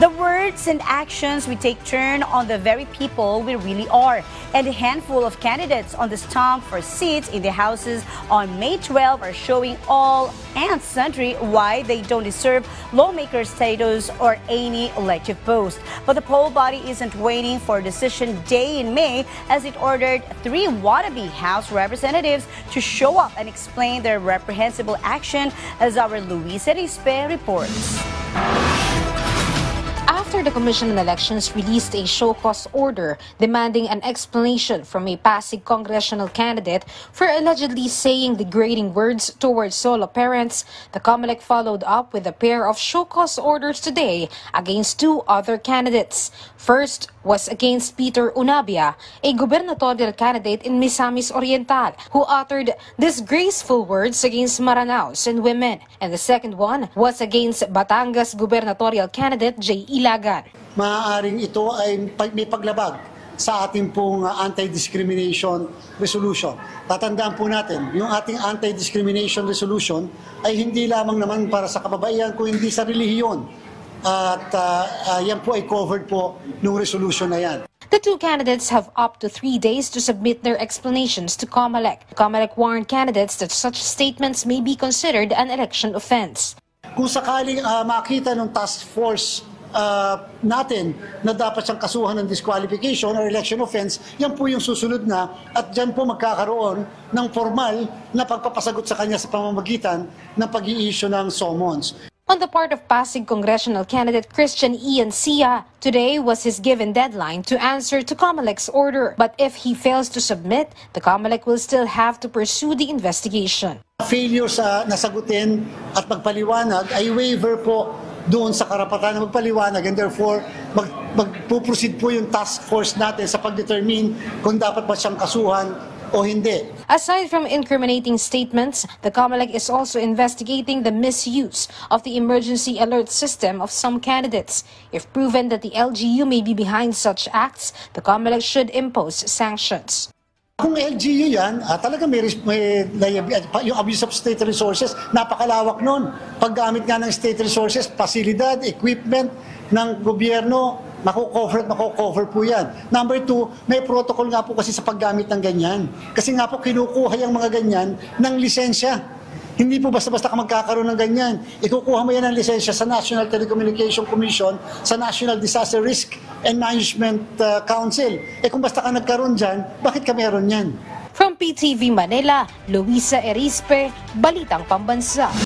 The words and actions we take turn on the very people we really are. And a handful of candidates on the stump for seats in the houses on May 12 are showing all and sundry why they don't deserve lawmaker status or any elective post. But the poll body isn't waiting for decision day in May, as it ordered 3 wannabe House representatives to show up and explain their reprehensible action, as our Luisa Rispe reports. After the Commission on Elections released a show-cause order demanding an explanation from a Pasig congressional candidate for allegedly saying degrading words towards solo parents, the COMELEC followed up with a pair of show-cause orders today against 2 other candidates. First was against Peter Unabia, a gubernatorial candidate in Misamis Oriental, who uttered disgraceful words against Maranaos and women. And the second one was against Batangas gubernatorial candidate Jay Ilagan. Maaaring ito ay may paglabag sa ating pong anti-discrimination resolution. Tatandaan po natin, yung ating anti-discrimination resolution ay hindi lamang naman para sa kababaihan, kundi sa relihiyon. At yan po ay covered po ng resolution na yan. The 2 candidates have up to 3 days to submit their explanations to COMELEC. COMELEC warned candidates that such statements may be considered an election offense. Kung sakaling makita ng task force natin na dapat siyang kasuhan ng disqualification or election offense, yan po yung susunod na, at dyan po magkakaroon ng formal na pagpapasagot sa kanya sa pamamagitan ng pag-i-issue ng summons. On the part of Pasig congressional candidate Christian Ian Sia, today was his given deadline to answer to COMELEC's order. But if he fails to submit, the COMELEC will still have to pursue the investigation. Failure sa nasagutin at magpaliwanag ay waiver po doon sa karapatan na magpaliwanag, and therefore magpuproceed po yung task force natin sa pag-determine kung dapat ba siyang kasuhan o hindi. Aside from incriminating statements, the COMELEC is also investigating the misuse of the emergency alert system of some candidates. If proven that the LGU may be behind such acts, the COMELEC should impose sanctions. Kung LGU yan, talaga may yung abuse of state resources, napakalawak nun. Paggamit nga ng state resources, pasilidad, equipment ng gobyerno, mako-cover po yan. Number 2, may protocol nga po kasi sa paggamit ng ganyan. Kasi nga po kinukuha yung mga ganyan ng lisensya. Hindi po basta-basta ka magkakaroon ng ganyan. Ikukuha mo yan ng lisensya sa National Telecommunication Commission, sa National Disaster Risk and Management Council. Kung basta ka nagkaroon dyan, bakit ka meron yan? From PTV Manila, Luisa Rispe, Balitang Pambansa.